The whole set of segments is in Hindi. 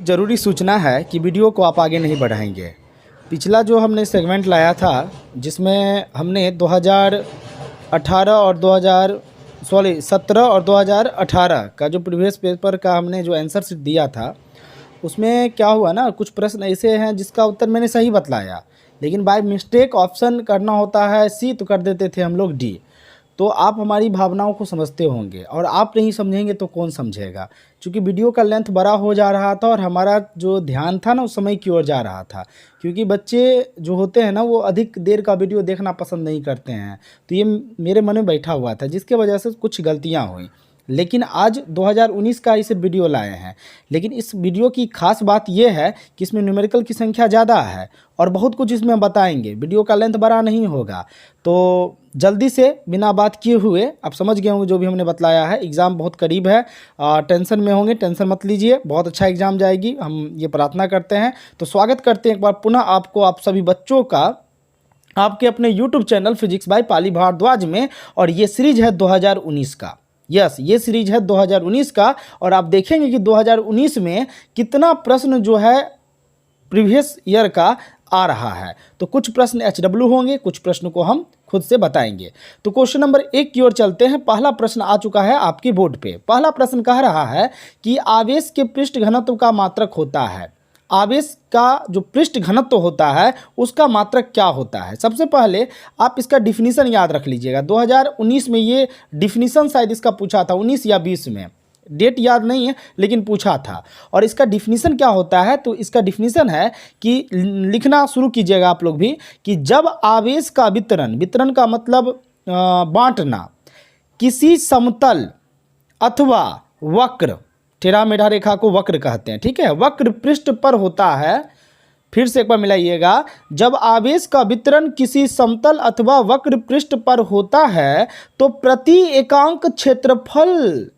ज़रूरी सूचना है कि वीडियो को आप आगे नहीं बढ़ाएंगे। पिछला जो हमने सेगमेंट लाया था जिसमें हमने 2018 और 17 और 2018 का जो प्रीवियस पेपर का हमने जो आंसर शीट दिया था उसमें क्या हुआ ना, कुछ प्रश्न ऐसे हैं जिसका उत्तर मैंने सही बतलाया, लेकिन बाय मिस्टेक ऑप्शन करना होता है सी तो कर देते थे हम लोग डी। तो आप हमारी भावनाओं को समझते होंगे और आप नहीं समझेंगे तो कौन समझेगा। क्योंकि वीडियो का लेंथ बड़ा हो जा रहा था और हमारा जो ध्यान था ना उस समय की ओर जा रहा था, क्योंकि बच्चे जो होते हैं ना वो अधिक देर का वीडियो देखना पसंद नहीं करते हैं। तो ये मेरे मन में बैठा हुआ था जिसके वजह से कुछ गलतियाँ हुई। लेकिन आज 2019 का इसे वीडियो लाए हैं। लेकिन इस वीडियो की खास बात यह है कि इसमें न्यूमेरिकल की संख्या ज़्यादा है और बहुत कुछ इसमें बताएंगे। वीडियो का लेंथ बड़ा नहीं होगा, तो जल्दी से बिना बात किए हुए आप समझ गए होंगे जो भी हमने बतलाया है। एग्ज़ाम बहुत करीब है, टेंशन में होंगे, टेंशन मत लीजिए, बहुत अच्छा एग्ज़ाम जाएगी, हम ये प्रार्थना करते हैं। तो स्वागत करते हैं एक बार पुनः आपको, आप सभी बच्चों का, आपके अपने यूट्यूब चैनल फिजिक्स बाय पाली भारद्वाज में। और ये सीरीज है 2019 का। यस, ये सीरीज है 2019 का। और आप देखेंगे कि 2019 में कितना प्रश्न जो है प्रीवियस ईयर का आ रहा है। तो कुछ प्रश्न HW होंगे, कुछ प्रश्न को हम खुद से बताएंगे। तो क्वेश्चन नंबर 1 की ओर चलते हैं। पहला प्रश्न आ चुका है आपके बोर्ड पे। पहला प्रश्न कह रहा है कि आवेश के पृष्ठ घनत्व का मात्रक होता है। आवेश का जो पृष्ठ घनत्व होता है उसका मात्रक क्या होता है। सबसे पहले आप इसका डिफिनीशन याद रख लीजिएगा। 2019 में ये डिफिनीशन शायद इसका पूछा था, 19 या 20 में, डेट याद नहीं है लेकिन पूछा था। और इसका डिफिनीशन क्या होता है, तो इसका डिफिनीशन है कि लिखना शुरू कीजिएगा आप लोग भी, कि जब आवेश का वितरण, वितरण का मतलब बांटना, किसी समतल अथवा वक्र, टेढ़ा मेढ़ा रेखा को वक्र कहते हैं, ठीक है, वक्र पृष्ठ पर होता है। फिर से एक बार मिलाइएगा, जब आवेश का वितरण किसी समतल अथवा वक्र पृष्ठ पर होता है तो प्रति एकांक क्षेत्रफल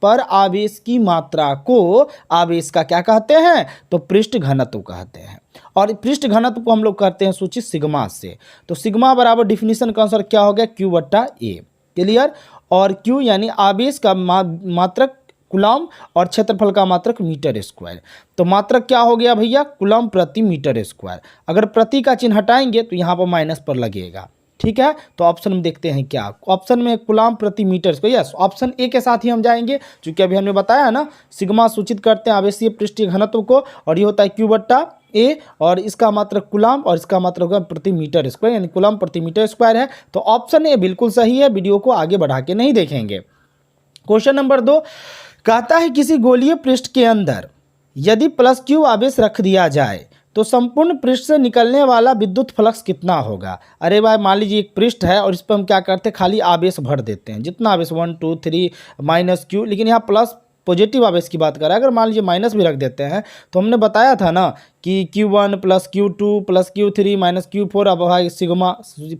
पर आवेश की मात्रा को आवेश का क्या कहते हैं, तो पृष्ठ घनत्व कहते हैं। और पृष्ठ घनत्व को हम लोग कहते हैं सूचित सिग्मा से। तो सिग्मा बराबर डिफिनीशन का आंसर क्या हो गया, Q/A। क्लियर। और Q यानी आवेश का मात्रक कूलम और क्षेत्रफल का मात्रक मीटर स्क्वायर। तो मात्रक क्या हो गया भैया, कूलम प्रति मीटर स्क्वायर। अगर प्रति का चिन्ह हटाएंगे तो यहाँ पर माइनस पर लगेगा, ठीक है। तो ऑप्शन में देखते हैं क्या, ऑप्शन में कूलम प्रति metre square. Yes, option A के साथ ही हम जाएंगे, क्योंकि अभी हमने बताया है ना, सिग्मा सूचित करते हैं आवेशीय पृष्ठीय घनत्व को, और ये होता है Q/A, और इसका मात्रक कूलम और इसका मात्रक होगा प्रति मीटर स्क्वायर, यानी कूलम प्रति मीटर स्क्वायर है। तो ऑप्शन ए बिल्कुल सही है। वीडियो को आगे बढ़ा के नहीं देखेंगे। क्वेश्चन नंबर 2 कहता है किसी गोलीय पृष्ठ के अंदर यदि +Q आवेश रख दिया जाए तो संपूर्ण पृष्ठ से निकलने वाला विद्युत फ्लक्स कितना होगा। अरे भाई, मान लीजिए एक पृष्ठ है और इस पर हम क्या करते हैं, खाली आवेश भर देते हैं, जितना आवेश 1 2 3 -Q, लेकिन यहाँ प्लस पॉजिटिव आवेश की बात कर रहा है। अगर मान लीजिए माइनस भी रख देते हैं तो हमने बताया था ना कि Q1 + Q2 + Q3 - Q4 अब भाई सिग्मा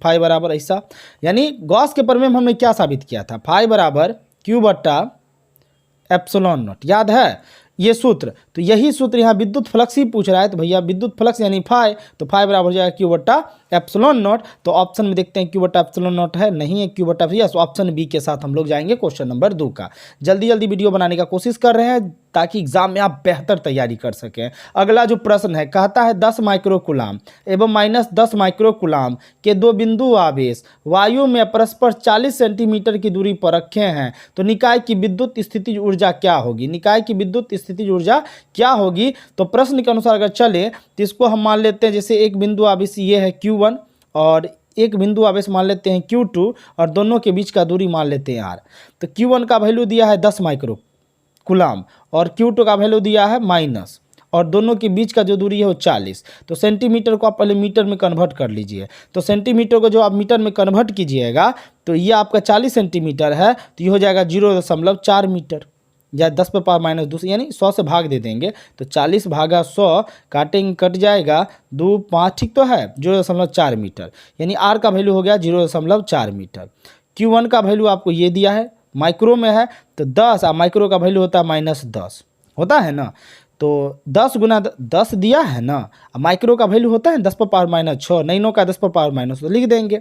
फाई बराबर ऐसा, यानी गॉस के प्रमेय में हमने क्या साबित किया था, फाई बराबर Q/ε0। याद है ये सूत्र। तो यही सूत्र यहाँ विद्युत फ्लक्स ही पूछ रहा है। तो भैया विद्युत फ्लक्स यानी फाई, तो फाई बराबर हो जाएगा Q/ε0। तो ऑप्शन में देखते हैं Q/ε0 है, नहीं है Q/, यस, ऑप्शन बी के साथ हम लोग जाएंगे क्वेश्चन नंबर 2 का। जल्दी जल्दी वीडियो बनाने का कोशिश कर रहे हैं ताकि एग्जाम में आप बेहतर तैयारी कर सकें। अगला जो प्रश्न है कहता है 10 माइक्रोकूलाम एवं -10 माइक्रोकूलाम के दो बिंदु आवेश वायु में परस्पर 40 सेंटीमीटर की दूरी पर रखे हैं, तो निकाय की विद्युत स्थितिज ऊर्जा क्या होगी। निकाय की विद्युत स्थितिज ऊर्जा क्या होगी, तो प्रश्न के अनुसार अगर चले तो इसको हम मान लेते हैं, जैसे एक बिंदु आवेश ये है Q1 और एक बिंदु आवेश मान लेते हैं Q2 और दोनों के बीच का दूरी मान लेते हैं R। तो Q1 का वैल्यू दिया है 10 माइक्रोकूलाम और Q2 का वैल्यू दिया है माइनस, और दोनों के बीच का जो दूरी है वो 40। तो सेंटीमीटर को आप पहले मीटर में कन्वर्ट कर लीजिए। तो सेंटीमीटर को जो आप मीटर में कन्वर्ट कीजिएगा तो ये आपका 40 सेंटीमीटर है, तो ये हो जाएगा 0.4 मीटर, या 10⁻⁻², यानी 100 से भाग दे देंगे तो 40 भागा 100 काटेंगे, कट जाएगा 2 5, ठीक तो है, 0.4 मीटर, यानी R का वैल्यू हो गया 0.4 मीटर। Q1 का वैल्यू आपको ये दिया है, माइक्रो में है तो 10, और माइक्रो का वैल्यू होता है -10, होता है ना। तो 10 × 10 दिया है ना, माइक्रो का वैल्यू होता है 10⁻⁻6, नैनो का 10⁻⁻, तो लिख देंगे।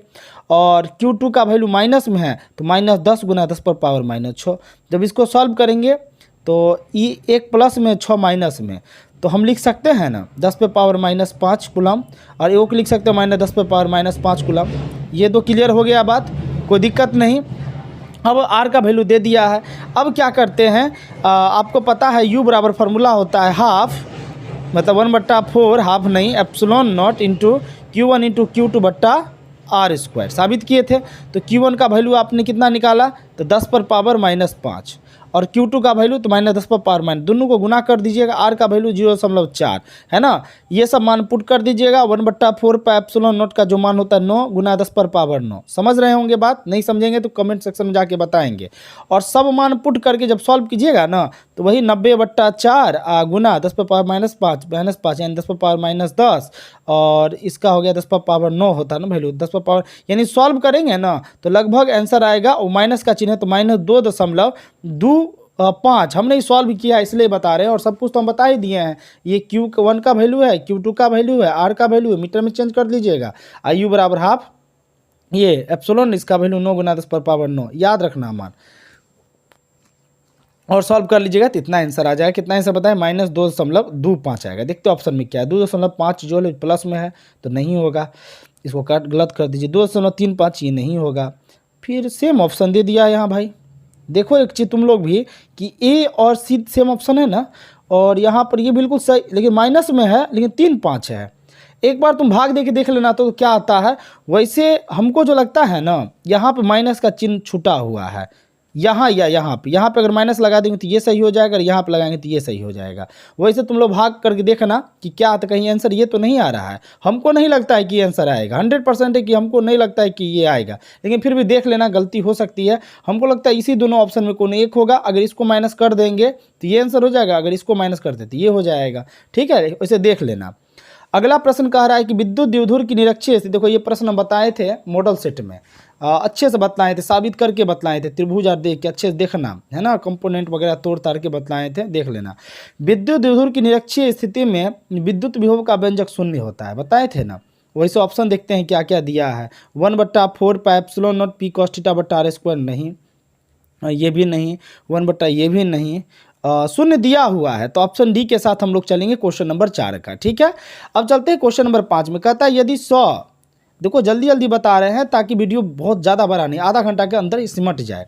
और Q2 का वैल्यू माइनस में है तो -10 × 10⁻⁻6। जब इसको सॉल्व करेंगे तो ये 1 प्लस में 6 माइनस में, तो हम लिख सकते हैं ना 10 पे पावर -5 कूलम, और वो लिख सकते हैं -10 पे पावर -5 कूलम। ये तो क्लियर हो गया बात, कोई दिक्कत नहीं। अब आर का वैल्यू दे दिया है। अब क्या करते हैं, आपको पता है U बराबर फार्मूला होता है हाफ, मतलब 1/4 हाफ नहीं, epsilon not into Q1 into Q2 बट्टा R स्क्वायर साबित किए थे। तो Q1 का वैल्यू आपने कितना निकाला, तो 10 पर पावर -5, और Q2 का वैल्यू तो -10 पर पावर माइनस, दोनों को गुना कर दीजिएगा। R का वैल्यू 0.4 है ना, ये सब मान पुट कर दीजिएगा। 1/4 पर एप्सिलॉन नॉट का जो मान होता है 9 गुना 10 पर पावर 9। समझ रहे होंगे बात, नहीं समझेंगे तो कमेंट सेक्शन में जाके बताएंगे। और सब मान पुट करके जब सॉल्व कीजिएगा ना, तो वही 90/4 गुना 10 पर पावर -5 यानी 10 पर पावर -10, और इसका हो गया 10 पर पावर 9 होता है ना वैल्यू, 10 पर पावर, यानी सॉल्व करेंगे ना तो लगभग आंसर आएगा, और माइनस का चिन्ह है तो -2.25 हमने सॉल्व किया इसलिए बता रहे हैं, और सब कुछ तो हम बता ही दिए हैं। ये Q1 का वैल्यू है, Q2 का वैल्यू है, R का वैल्यू है, मीटर में चेंज कर लीजिएगा। IU बराबर हाफ, ये एप्सिलॉन, इसका वैल्यू 9 गुना 10 पर पावर 9, याद रखना मान, और सॉल्व कर लीजिएगा तो इतना आंसर आ जाएगा। कितना आंसर बताएं, -2.25 आएगा। देखते हो ऑप्शन में क्या है, 2.5 जो है प्लस में है तो नहीं होगा, इसको काट गलत कर दीजिए। 2.35 ये नहीं होगा। फिर सेम ऑप्शन दे दिया यहाँ भाई। देखो एक चीज़ तुम लोग भी कि A और C सेम ऑप्शन है ना, और यहाँ पर ये बिल्कुल सही, लेकिन माइनस में है, लेकिन 3-5 है। एक बार तुम भाग दे के देख लेना तो क्या आता है। वैसे हमको जो लगता है ना, यहाँ पे माइनस का चिन्ह छूटा हुआ है, यहाँ या यहाँ पे अगर माइनस लगा देंगे तो ये सही हो जाएगा, और यहाँ पे लगाएंगे तो ये सही हो जाएगा। वैसे तुम लोग भाग करके देखना कि क्या आता, कहीं आंसर ये तो नहीं आ रहा है। हमको नहीं लगता है कि ये आंसर आएगा, 100% है कि हमको नहीं लगता है कि ये आएगा, लेकिन फिर भी देख लेना, गलती हो सकती है। हमको लगता है इसी दोनों ऑप्शन में कोई एक होगा। अगर इसको माइनस कर देंगे तो ये आंसर हो जाएगा, अगर इसको माइनस कर देते ये हो जाएगा। ठीक है, वैसे देख लेना। अगला प्रश्न कह रहा है कि विद्युत द्विध्रुव की निरक्षीय स्थिति, देखो ये प्रश्न हम बताए थे मॉडल सेट में, अच्छे से बतलाए थे, साबित करके बतलाए थे, त्रिभुज और देख के अच्छे से देखना है ना, कंपोनेंट वगैरह तोड़ ताड़ के बतलाए थे, देख लेना। विद्युत द्विध्रुव की निरक्षीय स्थिति में विद्युत विभव का व्यंजक शून्य होता है, बताए थे ना। वैसे ऑप्शन देखते हैं क्या क्या दिया है। 1/4 pi epsilon not P cos theta बटा R स्क्वायर नहीं, ये भी नहीं, 1/, ये भी नहीं, शून्य दिया हुआ है। तो ऑप्शन डी के साथ हम लोग चलेंगे क्वेश्चन नंबर 4 का। ठीक है, अब चलते हैं क्वेश्चन नंबर 5 में। कहता है यदि 100, देखो जल्दी जल्दी बता रहे हैं ताकि वीडियो बहुत ज़्यादा बड़ा नहीं, आधा घंटा के अंदर सिमट जाए।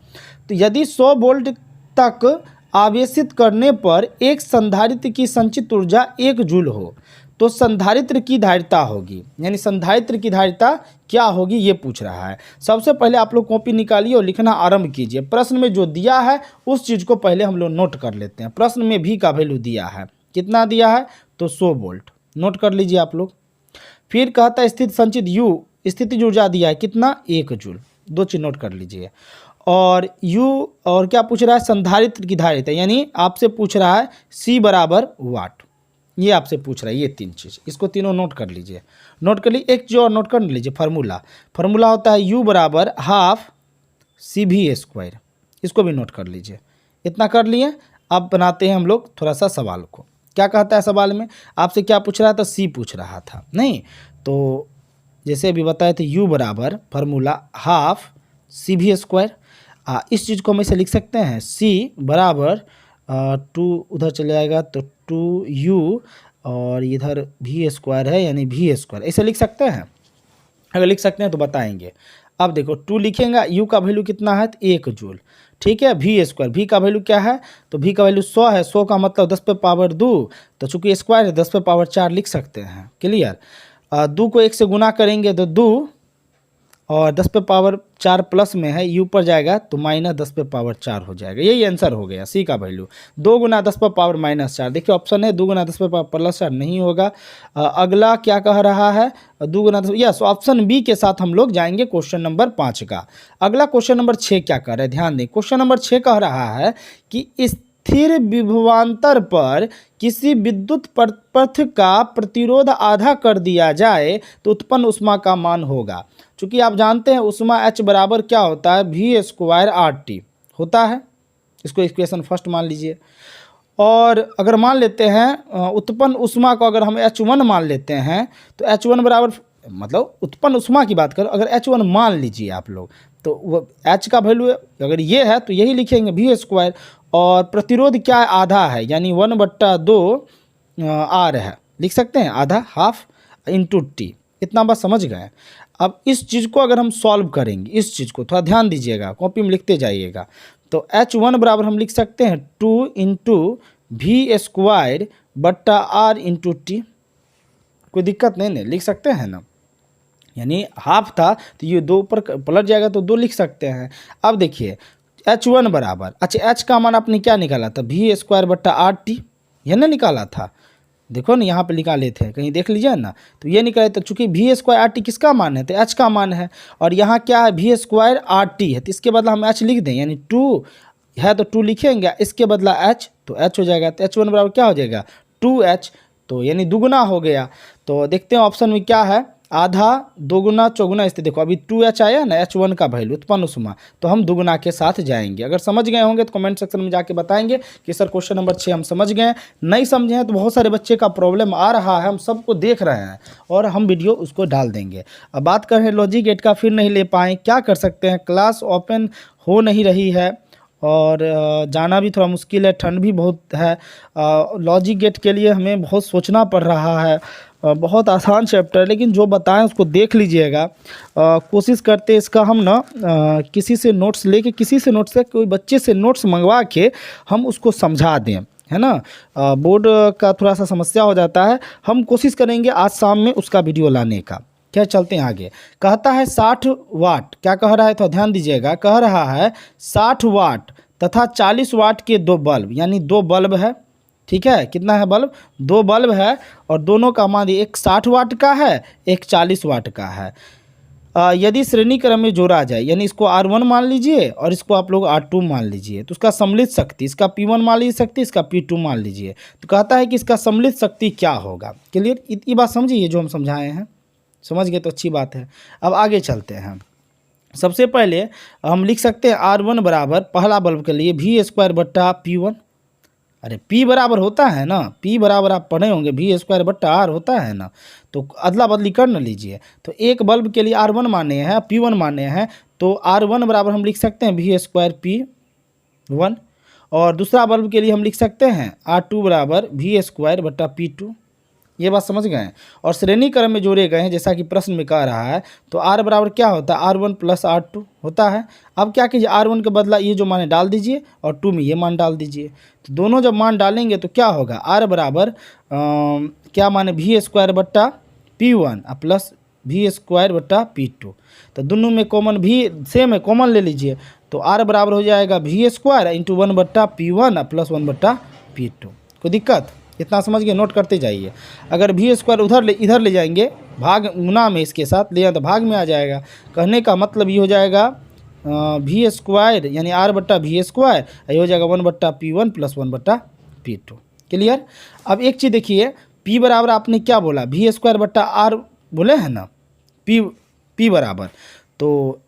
तो यदि 100 वोल्ट तक आवेशित करने पर एक संधारित्र की संचित ऊर्जा 1 जूल हो, तो संधारित्र की धारिता होगी, यानी संधारित्र की धारिता क्या होगी ये पूछ रहा है। सबसे पहले आप लोग कॉपी निकालिए और लिखना आरंभ कीजिए। प्रश्न में जो दिया है उस चीज़ को पहले हम लोग नोट कर लेते हैं। प्रश्न में भी का वैल्यू दिया है, कितना दिया है, तो 100 वोल्ट, नोट कर लीजिए आप लोग। फिर कहता है स्थित संचित U, स्थितिज ऊर्जा दिया है कितना, 1 जूल, दो चीज नोट कर लीजिए। और U, और क्या पूछ रहा है, संधारित्र की धारिता, यानी आपसे पूछ रहा है C बराबर वाट, ये आपसे पूछ रहा है। ये 3 चीज़, इसको तीनों नोट कर लीजिए। नोट कर लीजिए, एक जो और नोट कर लीजिए, फार्मूला होता है U बराबर हाफ CV स्क्वायर, इसको भी नोट कर लीजिए। इतना कर लिए। अब बनाते हैं हम लोग थोड़ा सा सवाल को। क्या कहता है सवाल में, आपसे क्या पूछ रहा था, C पूछ रहा था नहीं, तो जैसे अभी बताए थे U बराबर फार्मूला हाफ CV स्क्वायर। इस चीज़ को हम ऐसे लिख सकते हैं, C बराबर 2 उधर चले जाएगा तो 2U, और इधर V स्क्वायर है यानी V स्क्वायर, ऐसे लिख सकते हैं। अगर लिख सकते हैं तो बताएंगे। अब देखो 2 लिखेंगे, U का वैल्यू कितना है, 1 जूल। ठीक है, V स्क्वायर, V का वैल्यू क्या है, तो V का वैल्यू 100 है। 100 का मतलब 10 पे पावर 2, तो चूंकि स्क्वायर है 10 पे पावर 4 लिख सकते हैं। क्लियर। 2 को 1 से गुना करेंगे तो 2, और 10 पे पावर 4 प्लस में है, U पर जाएगा तो -10 पे पावर 4 हो जाएगा। यही आंसर हो गया C का वैल्यू। 2 गुना 10 पे पावर -4, देखिए ऑप्शन है 2 गुना 10 पे पावर +4 नहीं होगा। अगला क्या कह रहा है, 2 गुना 10, यस, ऑप्शन बी के साथ हम लोग जाएंगे क्वेश्चन नंबर 5 का। अगला क्वेश्चन नंबर 6 क्या कह रहा है, ध्यान दें। क्वेश्चन नंबर 6 कह रहा है कि स्थिर विभवांतर पर किसी विद्युत पथ का प्रतिरोध आधा कर दिया जाए तो उत्पन्न ऊष्मा का मान होगा। चूंकि आप जानते हैं ऊष्मा H बराबर क्या होता है, V स्क्वायर RT होता है। इसको इक्वेशन फर्स्ट मान लीजिए। और अगर मान लेते हैं उत्पन्न ऊष्मा को अगर हम H1 मान लेते हैं, तो H1 बराबर, मतलब उत्पन्न ऊष्मा की बात करो, अगर H1 मान लीजिए आप लोग, तो वो H का वैल्यू अगर ये है तो यही लिखेंगे V स्क्वायर। और प्रतिरोध क्या है, आधा है, यानी 1/2 आर है, लिख सकते हैं आधा, हाफ इंटू टी। इतना बात समझ गए। अब इस चीज़ को अगर हम सॉल्व करेंगे, इस चीज़ को थोड़ा ध्यान दीजिएगा, कॉपी में लिखते जाइएगा। तो H1 बराबर हम लिख सकते हैं 2 इंटू वी स्क्वायर बट्टा आर इंटू टी। कोई दिक्कत नहीं, नहीं लिख सकते हैं ना, यानी हाफ था तो ये 2 ऊपर पलट जाएगा तो 2 लिख सकते हैं। अब देखिए H1 बराबर, अच्छा H का मान आपने क्या निकाला था, वी स्क्वायर बट्टा आर टी, यह ना निकाला था, देखो ना यहाँ पे निकाले थे, कहीं देख लीजिए ना, तो ये निकाले। तो चूंकि वी स्क्वायर आर टी किसका मान है, तो एच का मान है, और यहाँ क्या है वी स्क्वायर आर टी है, तो इसके बदला हम एच लिख दें, यानी 2 है तो 2 लिखेंगे, इसके बदला एच, तो एच हो जाएगा। तो H1 बराबर क्या हो जाएगा 2H, तो यानी दुगुना हो गया। तो देखते हैं ऑप्शन में क्या है, आधा, दोगुना, चौगुना। इससे देखो अभी 2H आया ना, H1 का वैल्यू उत्पन्न उसमा, तो हम दुगुना के साथ जाएंगे। अगर समझ गए होंगे तो कमेंट सेक्शन में जाके बताएंगे कि सर क्वेश्चन नंबर 6 हम समझ गए। नहीं समझे हैं तो बहुत सारे बच्चे का प्रॉब्लम आ रहा है, हम सबको देख रहे हैं और हम वीडियो उसको डाल देंगे। अब बात कर रहे हैं लॉजिक गेट का, फिर नहीं ले पाएँ, क्या कर सकते हैं, क्लास ओपन हो नहीं रही है और जाना भी थोड़ा मुश्किल है, ठंड भी बहुत है। लॉजिक गेट के लिए हमें बहुत सोचना पड़ रहा है। बहुत आसान चैप्टर है, लेकिन जो बताएं उसको देख लीजिएगा। कोशिश करते इसका हम ना किसी से नोट्स लेके, किसी से नोट्स से, कोई बच्चे से नोट्स मंगवा के हम उसको समझा दें, है ना। बोर्ड का थोड़ा सा समस्या हो जाता है, हम कोशिश करेंगे आज शाम में उसका वीडियो लाने का। क्या चलते हैं आगे। कहता है 60 वाट, क्या कह रहा है तो ध्यान दीजिएगा, कह रहा है 60 वाट तथा 40 वाट के 2 बल्ब, यानी 2 बल्ब है, ठीक है, कितना है बल्ब, 2 बल्ब है, और दोनों का मान एक 60 वाट का है, एक 40 वाट का है। यदि श्रेणी क्रम में जोड़ा जाए, यानी इसको R1 मान लीजिए और इसको आप लोग R2 मान लीजिए, तो उसका सम्मिलित शक्ति, इसका P1 मान लीजिए शक्ति, इसका P2 मान लीजिए, तो कहता है कि इसका सम्मिलित शक्ति क्या होगा। क्लियर, इतनी बात समझिए जो हम समझाए हैं, समझ गए तो अच्छी बात है। अब आगे चलते हैं। सबसे पहले हम लिख सकते हैं R1 बराबर, पहला बल्ब के लिए वी स्क्वायर बट्टा P1। अरे P बराबर होता है ना, P बराबर आप पढ़े होंगे वी स्क्वायर बट्टा R होता है ना, तो अदला बदली कर न लीजिए। तो एक बल्ब के लिए R1 माने हैं, P1 माने हैं, तो R1 बराबर हम लिख सकते हैं वी स्क्वायर P1, और दूसरा बल्ब के लिए हम लिख सकते हैं R2 बराबर वी स्क्वायर बट्टा P2। ये बात समझ गए हैं, और श्रेणी क्रम में जोड़े गए हैं जैसा कि प्रश्न में कह रहा है। तो R बराबर क्या होता है, R1 प्लस R2 होता है। अब क्या कीजिए, R1 के बदला ये जो मान डाल दीजिए और 2 में ये मान डाल दीजिए। तो दोनों जब मान डालेंगे तो क्या होगा, R बराबर क्या माने वी स्क्वायर बट्टा P1 प्लस वी स्क्वायर बट्टा P2। तो दोनों में कॉमन भी सेम है, कॉमन ले लीजिए, तो R बराबर हो जाएगा वी स्क्वायर इंटू 1 बट्टा P1 प्लस 1 बट्टा P2। कोई दिक्कत, इतना समझ के नोट करते जाइए। अगर वी स्क्वायर इधर ले जाएंगे, भाग गुना में इसके साथ ले जाए तो भाग में आ जाएगा। कहने का मतलब ये हो जाएगा वी स्क्वायर यानी R बट्टा वी स्क्वायर, ये हो जाएगा 1 बट्टा P1 प्लस 1 बट्टा P2। क्लियर। अब एक चीज़ देखिए, P बराबर आपने क्या बोला, वी स्क्वायर बट्टा R बोले हैं ना, P बराबर, तो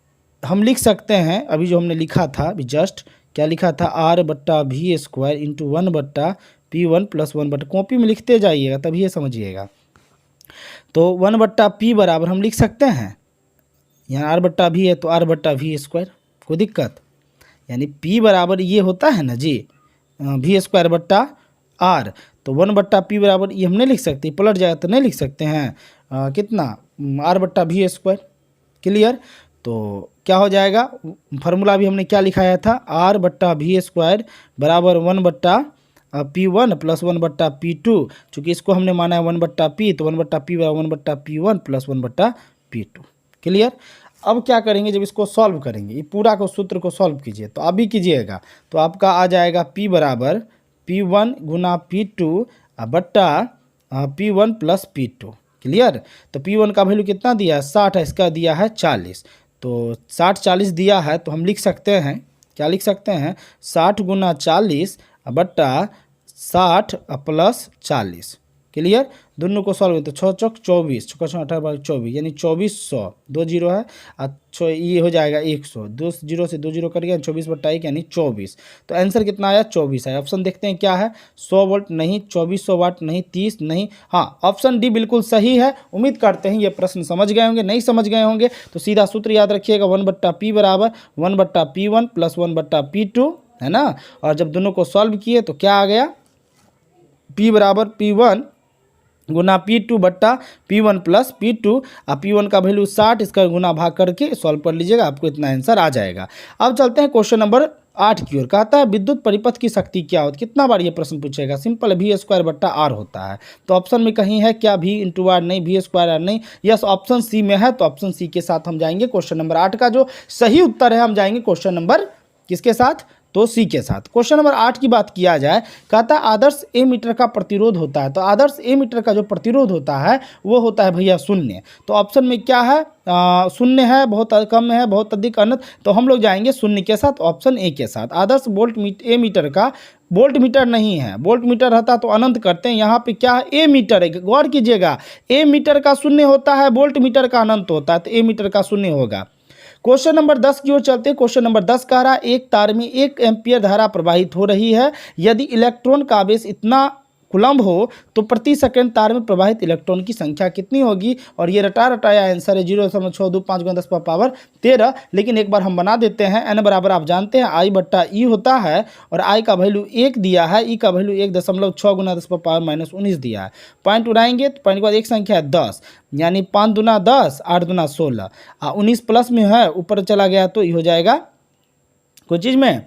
हम लिख सकते हैं अभी जो हमने लिखा था अभी जस्ट, क्या लिखा था, R बट्टा वी स्क्वायर इंटू 1 बट्टा P1 प्लस 1 बट्टा, कॉपी में लिखते जाइएगा तभी ये समझिएगा। तो 1 बट्टा P बराबर हम लिख सकते हैं, यहाँ R बट्टा V है तो R बट्टा वी स्क्वायर। कोई दिक्कत, यानी P बराबर ये होता है ना जी, वी स्क्वायर बट्टा R, तो 1 बट्टा P बराबर ये हम नहीं लिख सकते, पलट जाए तो नहीं लिख सकते हैं कितना, R बट्टा वी स्क्वायर। क्लियर। तो क्या हो जाएगा, फार्मूला भी हमने क्या लिखाया था, R बट्टा वी स्क्वायर बराबर 1 बट्टा P1 प्लस 1 बट्टा P2, चूँकि इसको हमने माना है 1 बट्टा P, तो 1 बट्टा P बराबर 1 बट्टा P1 प्लस 1 बट्टा P2। क्लियर। अब क्या करेंगे, जब इसको सॉल्व करेंगे, ये पूरा को सूत्र को सॉल्व कीजिए, तो अभी कीजिएगा तो आपका आ जाएगा P बराबर P1 गुना P2 बट्टा P1 प्लस P2। क्लियर। तो P1 का वैल्यू कितना दिया है, 60 है, इसका दिया है 40, तो 60 40 दिया है, तो हम लिख सकते हैं, क्या लिख सकते हैं, 60 गुना 40 बट्टा 60 प्लस 40। क्लियर। दोनों को सॉल्व तो 6 चौक 24, 6 18 24, यानी 2400, 2 जीरो है, अच्छा ये हो जाएगा 100, 2 जीरो से 2 जीरो कट गया, 24 बट्टा 1 यानी 24। तो आंसर कितना आया, 24 है। ऑप्शन देखते हैं क्या है, 100 वोल्ट नहीं, 2400 वाट नहीं, 30 नहीं, हाँ ऑप्शन डी बिल्कुल सही है। उम्मीद करते हैं ये प्रश्न समझ गए होंगे, नहीं समझ गए होंगे तो सीधा सूत्र याद रखिएगा, 1 बट्टा P बराबर 1 बट्टा P1 प्लस 1 बट्टा P2, है ना। और जब दोनों को सॉल्व किए तो क्या आ गया, P बराबर P1 गुना P2 बट्टा P1 प्लस P2, अब P1 का वैल्यू 60, इसका गुना भाग करके सॉल्व कर लीजिएगा, आपको इतना आंसर आ जाएगा। अब चलते हैं क्वेश्चन नंबर 8 की ओर। कहता है विद्युत परिपथ की शक्ति क्या होती है। कितना बार ये प्रश्न पूछेगा, सिंपल V² बट्टा R होता है। तो ऑप्शन में कहीं है क्या V इंटू आर, नहीं, V² R नहीं, यस ऑप्शन सी में है। तो ऑप्शन सी के साथ हम जाएंगे। क्वेश्चन नंबर 8 का जो सही उत्तर है, हम जाएंगे क्वेश्चन नंबर किसके साथ, तो सी के साथ। क्वेश्चन नंबर 8 की बात किया जाए, कहता है आदर्श ए मीटर का प्रतिरोध होता है। तो आदर्श ए मीटर का जो प्रतिरोध होता है वो होता है भैया शून्य। तो ऑप्शन में क्या है, शून्य है, बहुत कम है, बहुत अधिक, अनंत। तो हम लोग जाएंगे शून्य के साथ, ऑप्शन ए के साथ। आदर्श ए मीटर का वोल्ट मीटर नहीं है, वोल्ट मीटर रहता तो अनंत करते हैं। यहाँ पे क्या है, ए मीटर है, गौर कीजिएगा, ए मीटर का शून्य होता है, वोल्ट मीटर का अनंत होता है, तो ए मीटर का शून्य होगा। क्वेश्चन नंबर 10 की ओर चलते हैं। क्वेश्चन नंबर 10 कह रहा है एक तार में 1 एम्पियर धारा प्रवाहित हो रही है। यदि इलेक्ट्रॉन का आवेश इतना कूलम्ब हो तो प्रति सेकंड तार में प्रवाहित इलेक्ट्रॉन की संख्या कितनी होगी। और ये रटा रटाया आंसर है 0.625 × 10⁻13। लेकिन एक बार हम बना देते हैं। एन बराबर आप जानते हैं I बट्टा ई होता है, और I का वैल्यू 1 दिया है, ई का वैल्यू 1.6 × 10⁻−19 दिया है। पॉइंट उड़ाएंगे तो पॉइंट के बाद एक संख्या है 10, यानी 5 दूना 10, 8 दूना 16, 19 प्लस में है, ऊपर चला गया तो ये हो जाएगा कोई चीज़ में।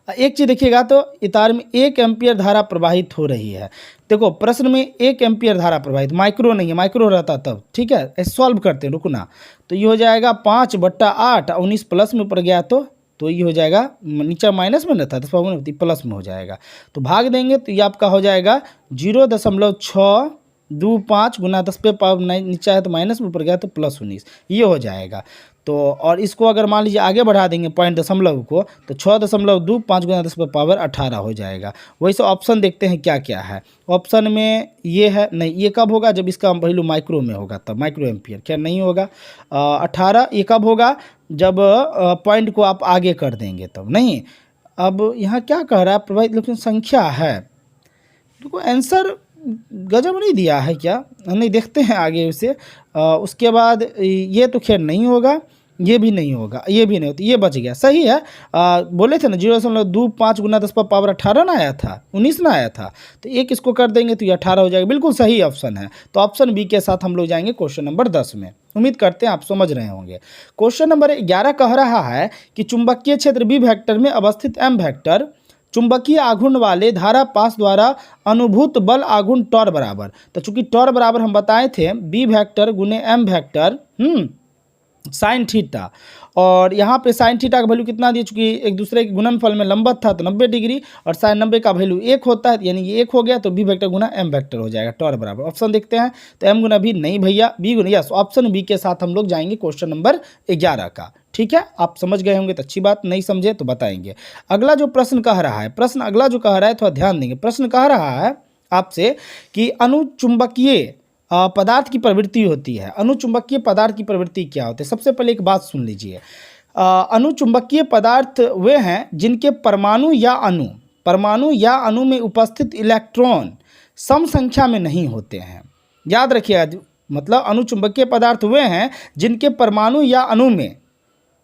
एक चीज़ देखिएगा, तो तार में 1 एम्पियर धारा प्रवाहित हो रही है। देखो प्रश्न में 1 एम्पियर धारा प्रवाहित, माइक्रो नहीं है, माइक्रो रहता तब, ठीक है, ऐसे सॉल्व करते रुकना। तो ये हो जाएगा 5 बट्टा 8, 19 प्लस में ऊपर गया तो ये हो जाएगा, नीचे माइनस में रहता था, प्लस में हो जाएगा। तो भाग देंगे तो ये आपका हो जाएगा 0.625 × 10⁻9, नीचे है तो माइनस में ऊपर गया तो प्लस 19, ये हो जाएगा। तो और इसको अगर मान लीजिए आगे बढ़ा देंगे पॉइंट दशमलव को, तो 6.25 × 10⁻18 हो जाएगा। वैसे ऑप्शन देखते हैं क्या क्या है। ऑप्शन में ये है, नहीं, ये कब होगा, जब इसका वैल्यू माइक्रो में होगा, तब माइक्रो एम्पियर, क्या नहीं होगा। 18 ये कब होगा, जब पॉइंट को आप आगे कर देंगे तब, नहीं। अब यहाँ क्या कह रहा है, प्रवाहित इलेक्ट्रॉन संख्या है, तो आंसर गजब नहीं दिया है क्या, नहीं, देखते हैं आगे उसे। उसके बाद ये तो खैर नहीं होगा, ये भी नहीं होगा, ये भी नहीं होता, ये बच गया, सही है। बोले थे ना 0.25 × 10⁻18 ना आया था, 19 ना आया था, तो एक इसको कर देंगे तो ये 18 हो जाएगा। बिल्कुल सही ऑप्शन है। तो ऑप्शन बी के साथ हम लोग जाएंगे क्वेश्चन नंबर 10 में। उम्मीद करते हैं आप समझ रहे होंगे। क्वेश्चन नंबर 11 कह रहा है कि चुंबकीय क्षेत्र बी वेक्टर में अवस्थित एम वेक्टर चुंबकीय आघूर्ण वाले धारा पास द्वारा अनुभूत बल आघूर्ण टॉर बराबर। तो चूंकि टॉर बराबर हम बताए थे बी वेक्टर गुने एम वेक्टर साइन थीटा, और यहाँ पे साइन थीटा का वैल्यू कितना दिया, चूंकि एक दूसरे के गुणनफल में लंबवत था तो 90 डिग्री, और साइन 90 का वैल्यू 1 होता है, यानी ये 1 हो गया, तो बी वेक्टर गुना एम वेक्टर हो जाएगा, टॉर बराबर। ऑप्शन देखते हैं, तो एम गुना बी नहीं भैया, बी गुना, यस ऑप्शन बी के साथ हम लोग जाएंगे क्वेश्चन नंबर 11 का। ठीक है, आप समझ गए होंगे तो अच्छी बात, नहीं समझे तो बताएंगे। अगला जो प्रश्न कह रहा है, प्रश्न अगला जो कह रहा है थोड़ा ध्यान देंगे। प्रश्न कह रहा है आपसे कि अनुचुंबकीय पदार्थ की प्रवृत्ति होती है। अनुचुंबकीय पदार्थ की प्रवृत्ति क्या होती है। सबसे पहले एक बात सुन लीजिए, अनुचुंबकीय पदार्थ वे हैं जिनके परमाणु या अणु में उपस्थित इलेक्ट्रॉन सम संख्या में नहीं होते हैं। याद रखिएगा, मतलब अनुचुंबकीय पदार्थ वे हैं जिनके परमाणु या अणु में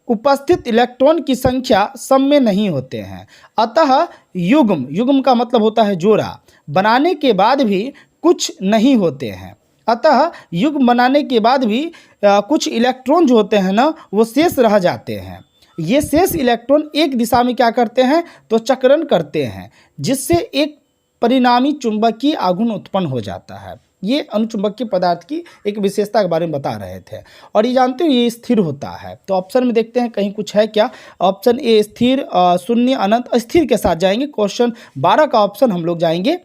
उपस्थित इलेक्ट्रॉन की संख्या सम में नहीं होते हैं। अतः युग्म का मतलब होता है जोड़ा, बनाने के बाद भी कुछ नहीं होते हैं। अतः युग्म बनाने के बाद भी कुछ इलेक्ट्रॉन जो होते हैं ना, वो शेष रह जाते हैं। ये शेष इलेक्ट्रॉन एक दिशा में क्या करते हैं, तो चक्रण करते हैं, जिससे एक परिणामी चुंबकीय आघूर्ण उत्पन्न हो जाता है। ये अनुचुंबकीय पदार्थ की एक विशेषता के बारे में बता रहे थे। और ये जानते हो ये स्थिर होता है। तो ऑप्शन में देखते हैं कहीं कुछ है क्या। ऑप्शन ए स्थिर, शून्य, अनंत, स्थिर के साथ जाएंगे। क्वेश्चन 12 का ऑप्शन हम लोग जाएंगे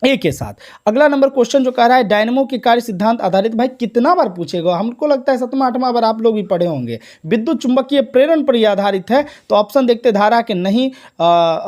ए के साथ। अगला नंबर क्वेश्चन जो कह रहा है डायनेमो के कार्य सिद्धांत आधारित, भाई कितना बार पूछेगा, हमको लगता है 7वां 8वां बार आप लोग भी पढ़े होंगे। विद्युत चुंबकीय प्रेरण पर यह आधारित है। तो ऑप्शन देखते धारा के नहीं,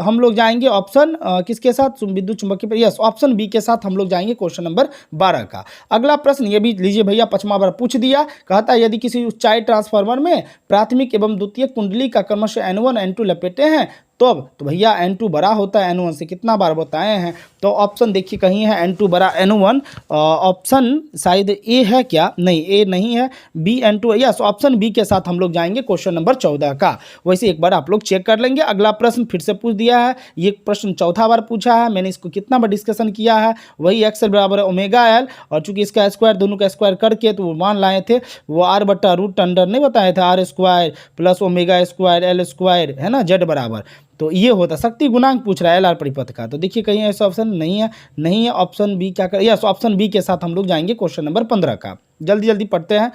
हम लोग जाएंगे ऑप्शन किसके साथ, विद्युत चुंबकीय पर, यस ऑप्शन बी के साथ हम लोग जाएंगे क्वेश्चन नंबर 12 का। अगला प्रश्न ये भी लीजिए भैया, 5वां बार पूछ दिया। कहता है यदि किसी ऊंचाई ट्रांसफार्मर में प्राथमिक एवं द्वितीयक कुंडली का क्रमशः N1 N2 लपेटे हैं तो भैया N2 बड़ा होता है N1 से, कितना बार बताए हैं। तो ऑप्शन देखिए कहीं है N2 बड़ा N1, ऑप्शन शायद ए है क्या, नहीं ए नहीं है, बी N2 है। यस, ऑप्शन बी के साथ हम लोग जाएंगे क्वेश्चन नंबर 14 का। वैसे एक बार आप लोग चेक कर लेंगे। अगला प्रश्न फिर से पूछ दिया है, ये प्रश्न चौथा बार पूछा है, मैंने इसको कितना बार डिस्कशन किया है, वही एक्सएल बराबर ओमेगा एल, और चूंकि इसका स्क्वायर दोनों का स्क्वायर करके तो वो मान लाए थे, वो आर बट्टा रूट अंडर नहीं बताए थे, R square plus omega square L square, है ना, जेड बराबर। तो ये होता शक्ति गुणांक पूछ रहा है एल आर परिपथ का। तो देखिए कहीं ऐसा ऑप्शन नहीं है, नहीं है। ऑप्शन बी क्या कर, यस ऑप्शन बी के साथ हम लोग जाएंगे क्वेश्चन नंबर 15 का। जल्दी जल्दी पढ़ते हैं,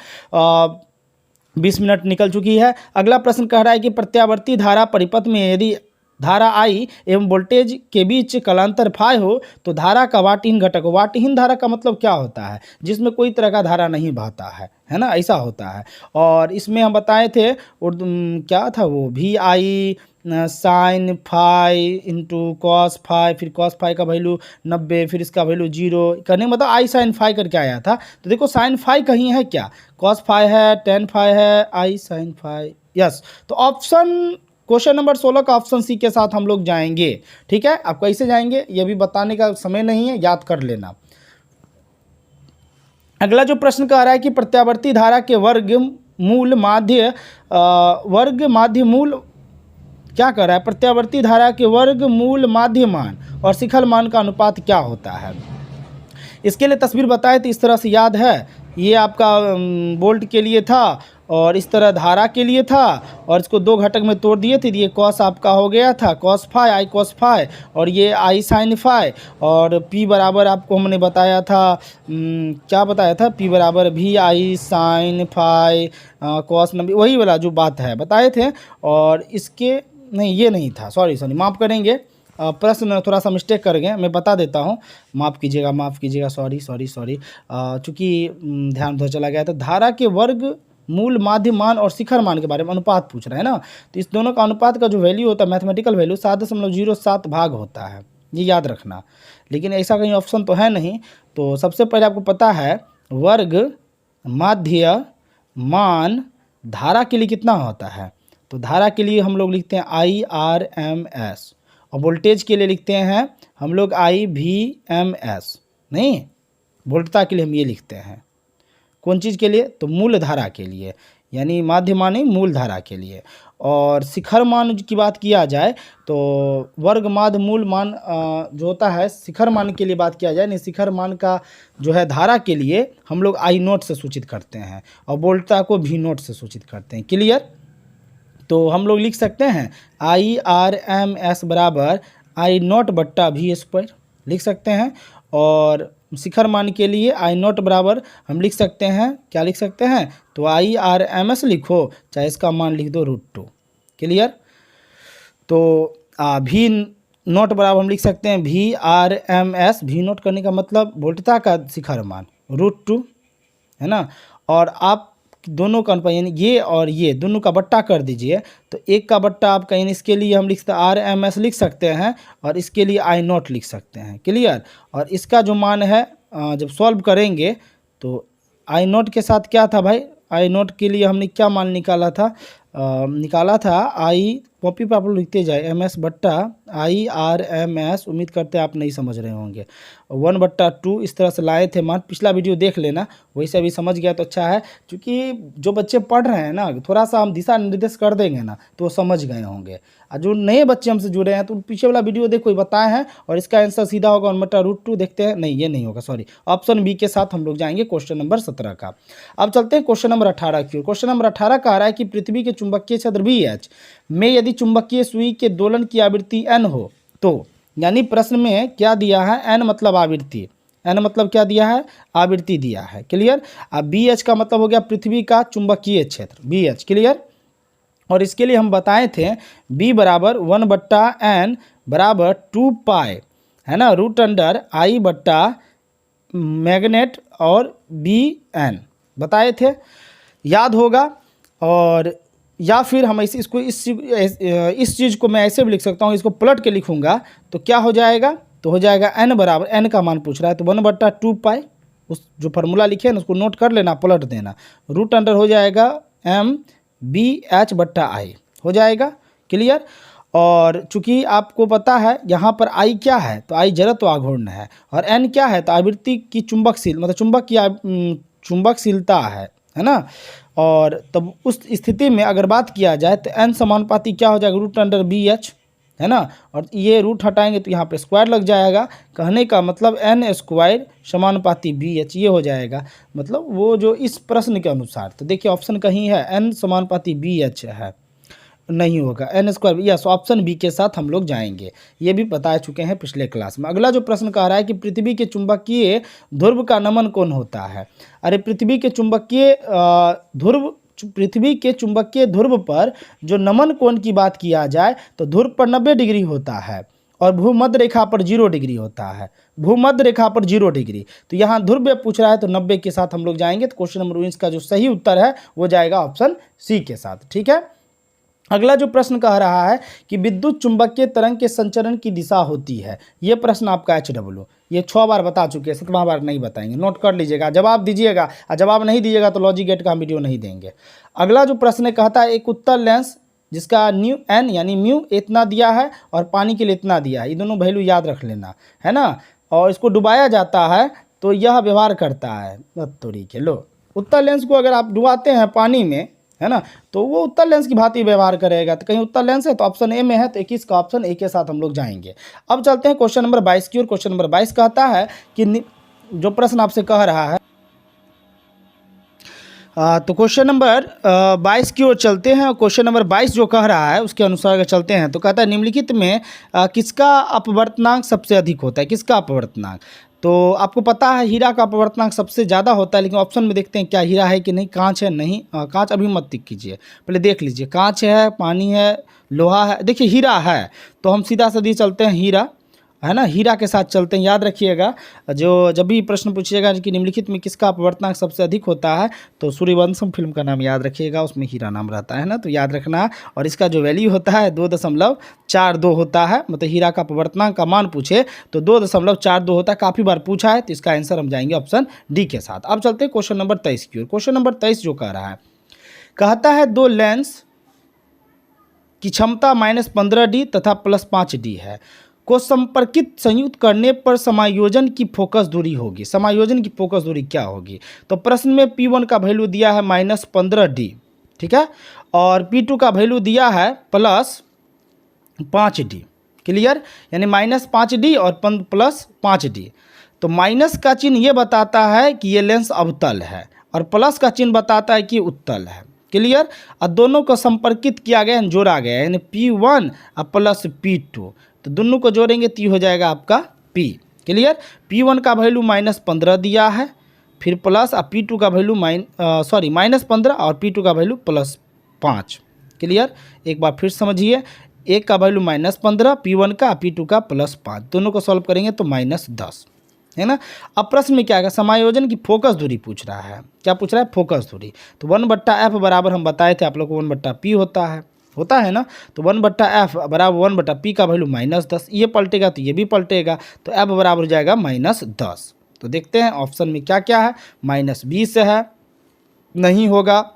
20 मिनट निकल चुकी है। अगला प्रश्न कह रहा है कि प्रत्यावर्ती धारा परिपथ में यदि धारा आई एवं वोल्टेज के बीच कलांतर फाई हो तो धारा का वाटहीन घटक, वाटहीन धारा का मतलब क्या होता है, जिसमें कोई तरह का धारा नहीं बहता है ना, ऐसा होता है। और इसमें हम बताए थे क्या था वो, भी i sine phi into cos phi, फिर कॉस फाई का वैल्यू 90, फिर इसका वैल्यू 0 करने मतलब आई साइन फाई करके आया था। तो देखो साइन फाई कहीं है क्या, कॉस फाई है, टेन फाई है, आई साइन फाई, यस। तो ऑप्शन क्वेश्चन नंबर 16 का ऑप्शन सी के साथ हम लोग जाएंगे। ठीक है, आप कैसे जाएंगे ये भी बताने का समय नहीं है, याद कर लेना। अगला जो प्रश्न कह रहा है कि प्रत्यावर्ती धारा के वर्ग माध्य मूल क्या कर रहा है, प्रत्यावर्ती धारा के वर्ग मूल माध्य मान और शिखर मान का अनुपात क्या होता है। इसके लिए तस्वीर बताए तो इस तरह से याद है, ये आपका वोल्ट के लिए था और इस तरह धारा के लिए था, और इसको दो घटक में तोड़ दिए थे। ये कॉस आपका हो गया था cos phi, I cos phi, और ये आई साइन फाई, और पी बराबर आपको हमने बताया था, क्या बताया था, पी बराबर भी आई साइन फाई कॉस 90, वही वाला जो बात है बताए थे। और इसके नहीं, ये नहीं था, सॉरी माफ़ करेंगे, प्रश्न थोड़ा सा मिस्टेक कर गए, मैं बता देता हूँ, माफ़ कीजिएगा, सॉरी। चूँकि ध्यान उधर चला गया था। धारा के वर्ग मूल माध्य मान और शिखर मान के बारे में अनुपात पूछ रहा है ना, तो इस दोनों का अनुपात का जो वैल्यू होता है, मैथमेटिकल वैल्यू 7.07 भाग होता है, ये याद रखना। लेकिन ऐसा कहीं ऑप्शन तो है नहीं। तो सबसे पहले आपको पता है वर्ग माध्य मान धारा के लिए कितना होता है, तो धारा के लिए हम लोग लिखते हैं IRMS, और वोल्टेज के लिए लिखते हैं हम लोग IVMS। नहीं, वोल्टता के लिए हम ये लिखते हैं, कौन चीज़ के लिए, तो मूल धारा के लिए, यानी माध्य मान ही मूल धारा के लिए। और शिखर मान की बात किया जाए तो वर्ग माध्य मूल मान जो होता है, शिखर मान के लिए बात किया जाए नहीं, शिखर मान का जो है धारा के लिए हम लोग I नोट से सूचित करते हैं, और वोल्टता को V नोट से सूचित करते हैं। क्लियर, तो हम लोग लिख सकते हैं IRMS बराबर I नोट बट्टा V स्क्वायर लिख सकते हैं। और शिखर मान के लिए I नोट बराबर हम लिख सकते हैं, क्या लिख सकते हैं, तो IRMS लिखो, चाहे इसका मान लिख दो √2। क्लियर, तो V नोट बराबर हम लिख सकते हैं VRMS, V नोट करने का मतलब वोल्टता का शिखर मान √2, है ना। और आप दोनों का अनुपात यानी ये और ये दोनों का बट्टा कर दीजिए, तो एक का बट्टा आपका यानी इसके लिए हम लिख सकते हैं RMS लिख सकते हैं, और इसके लिए I नोट लिख सकते हैं। क्लियर, और इसका जो मान है जब सॉल्व करेंगे तो I नोट के साथ क्या था भाई, I नोट के लिए हमने क्या मान निकाला था, I कॉपी पर आप लोग लिखते जाए MS बट्टा IRMS, उम्मीद करते हैं आप नहीं समझ रहे होंगे, 1/2 इस तरह से लाए थे मान, पिछला वीडियो देख लेना, वही से अभी समझ गया तो अच्छा है। क्योंकि जो बच्चे पढ़ रहे हैं ना, थोड़ा सा हम दिशा निर्देश कर देंगे ना तो वो समझ गए होंगे, और जो नए बच्चे हमसे जुड़े हैं तो पीछे वाला वीडियो देखो बताए हैं, और इसका आंसर सीधा होगा 1/√2, देखते हैं, नहीं ये नहीं होगा, सॉरी, ऑप्शन बी के साथ हम लोग जाएंगे क्वेश्चन नंबर 17 का। अब चलते हैं क्वेश्चन नंबर 18 की। क्वेश्चन नंबर 18 कह रहा है कि पृथ्वी के चुंबकीय क्षेत्र BH में यदि चुंबकीय सुई के दोलन की आवृत्ति n हो तो, यानी प्रश्न में क्या दिया है, n मतलब आवृत्ति, n मतलब क्या दिया है, आवृत्ति दिया है। क्लियर, अब BH का मतलब हो गया पृथ्वी का चुंबकीय क्षेत्र BH। क्लियर, और इसके लिए हम बताए थे B बराबर 1/n बराबर 2 पाई, है ना, √I बट्टा मैग्नेट और BN बताए थे, याद होगा। और या फिर हम ऐसे इसको इस चीज़ को मैं ऐसे भी लिख सकता हूँ, इसको पलट के लिखूंगा तो क्या हो जाएगा, तो हो जाएगा n बराबर, n का मान पूछ रहा है तो 1/2 पाई, उस जो फार्मूला लिखे ना उसको नोट कर लेना, पलट देना, √अंडर हो जाएगा MBH बट्टा I हो जाएगा। क्लियर, और चूंकि आपको पता है यहाँ पर आई क्या है, तो आई जड़त्व आघूर्ण है, और एन क्या है, तो आवृत्ति की चुंबकशील मतलब चुंबक की चुंबकशीलता है ना। और तब उस स्थिति में अगर बात किया जाए तो एन समानुपाती क्या हो जाएगा, रूट अंडर बी एच, है ना। और ये रूट हटाएंगे तो यहाँ पे स्क्वायर लग जाएगा। कहने का मतलब एन स्क्वायर समानुपाती बी एच ये हो जाएगा, मतलब वो जो इस प्रश्न के अनुसार। तो देखिए ऑप्शन कहीं है एन समानुपाती बी एच है, नहीं होगा, N square. Yes, option B के साथ हम लोग जाएंगे, ये भी बता चुके हैं पिछले क्लास में। अगला जो प्रश्न कह रहा है कि पृथ्वी के चुंबकीय ध्रुव का नमन कौन होता है। अरे पृथ्वी के चुंबकीय ध्रुव पर जो नमन कोण की बात किया जाए तो ध्रुव पर 90 डिग्री होता है और भूमध्य रेखा पर 0 डिग्री होता है, भूमध्य रेखा पर 0 डिग्री। तो यहाँ ध्रुव पूछ रहा है तो 90 के साथ हम लोग जाएंगे। तो क्वेश्चन नंबर 19 का जो सही उत्तर है वो जाएगा ऑप्शन सी के साथ, ठीक है। अगला जो प्रश्न कह रहा है कि विद्युत चुंबकीय तरंग के संचरण की दिशा होती है, ये प्रश्न आपका HW, ये 6 बार बता चुके हैं, 7वां बार नहीं बताएंगे, नोट कर लीजिएगा, जवाब दीजिएगा, और जवाब नहीं दीजिएगा तो लॉजिक गेट का हम वीडियो नहीं देंगे। अगला जो प्रश्न कहता है एक उत्तल लेंस जिसका न्यू एन यानी म्यू इतना दिया है और पानी के लिए इतना दिया है, ये दोनों वैल्यू याद रख लेना, है ना। और इसको डुबाया जाता है तो यह व्यवहार करता है, तोरी के लो, उत्तल लेंस को अगर आप डुबाते हैं पानी में, है ना, तो वो उत्तल लेंस की भांति व्यवहार करेगा। तो कहीं उत्तल लेंस है तो ऑप्शन ए में है, तो 21 का ऑप्शन ए के साथ हम लोग जाएंगे। अब चलते हैं क्वेश्चन नंबर 22 की ओर। क्वेश्चन नंबर 22 कहता है कि जो प्रश्न आपसे कह रहा है, तो क्वेश्चन नंबर 22 की ओर चलते हैं। और क्वेश्चन नंबर 22 जो कह रहा है उसके अनुसार अगर चलते हैं तो कहता है निम्नलिखित में किसका अपवर्तनांक सबसे अधिक होता है, किसका अपवर्तनांक। तो आपको पता है हीरा का अपवर्तनांक सबसे ज़्यादा होता है, लेकिन ऑप्शन में देखते हैं क्या हीरा है कि नहीं, कांच है नहीं, कांच अभी मत टिक कीजिए, पहले देख लीजिए, कांच है, पानी है, लोहा है, देखिए हीरा है, तो हम सीधा सीधी चलते हैं हीरा, है ना, हीरा के साथ चलते हैं। याद रखिएगा जो जब भी प्रश्न पूछिएगा कि निम्नलिखित में किसका अपवर्तनांक सबसे अधिक होता है, तो सूर्यवंशम फिल्म का नाम याद रखिएगा, उसमें हीरा नाम रहता है ना, तो याद रखना। और इसका जो वैल्यू होता है 2.42 होता है, मतलब हीरा का अपवर्तनांक का मान पूछे तो 2.42 होता है, काफ़ी बार पूछा है, तो इसका आंसर हम जाएंगे ऑप्शन डी के साथ। अब चलते हैं क्वेश्चन नंबर 23 की ओर। क्वेश्चन नंबर 23 जो कह रहा है, कहता है दो लेंस की क्षमता -15D तथा +5D है को संपर्कित संयुक्त करने पर समायोजन की फोकस दूरी होगी। समायोजन की फोकस दूरी क्या होगी। तो प्रश्न में P1 का वैल्यू दिया है -15D, ठीक है, और P2 का वैल्यू दिया है +5D, क्लियर, यानी -5D और +5D। तो माइनस का चिन्ह ये बताता है कि ये लेंस अवतल है और प्लस का चिन्ह बताता है कि उत्तल है, क्लियर। और दोनों को संपर्कित किया गया, जोड़ा गया, यानी P1 और +P2, तो दोनों को जोड़ेंगे तो हो जाएगा आपका P, क्लियर। P1 का वैल्यू -15 दिया है, फिर प्लस, और P2 का वैल्यू -15 और P2 का वैल्यू +5, क्लियर। एक बार फिर समझिए, एक का वैल्यू -15 P1 का, P2 का +5, दोनों को सॉल्व करेंगे तो -10, है ना। अब प्रश्न में क्या है, समायोजन की फोकस दूरी पूछ रहा है, क्या पूछ रहा है, फोकस दूरी। तो 1/f बराबर हम बताए थे आप लोग को 1/p होता है ना, तो 1/f बराबर 1/p का वैल्यू -10, ये पलटेगा तो ये भी पलटेगा, तो f बराबर हो जाएगा -10। तो देखते हैं ऑप्शन में क्या क्या है, -20 है, नहीं होगा,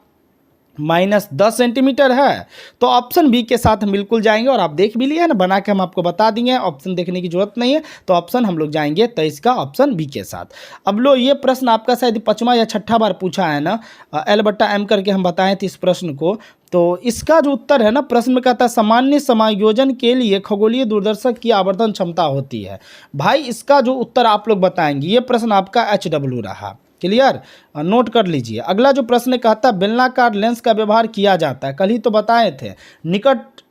-10 सेंटीमीटर है, तो ऑप्शन बी के साथ हम बिल्कुल जाएंगे। और आप देख भी लिए ना, बना के हम आपको बता दिए, ऑप्शन देखने की जरूरत नहीं है, तो ऑप्शन हम लोग जाएंगे 23 का ऑप्शन बी के साथ। अब लो, ये प्रश्न आपका शायद 5वां या 6ठा बार पूछा है ना, L/m करके हम बताए थे इस प्रश्न को। तो इसका जो उत्तर है ना, प्रश्न में कहता है सामान्य समायोजन के लिए खगोलीय दूरदर्शक की आवर्धन क्षमता होती है। भाई इसका जो उत्तर आप लोग बताएंगे, ये प्रश्न आपका HW रहा, क्लियर, नोट कर लीजिए। अगला जो प्रश्न कहता है बेलनाकार लेंस का व्यवहार किया जाता है, कल ही तो बताए थे, निकट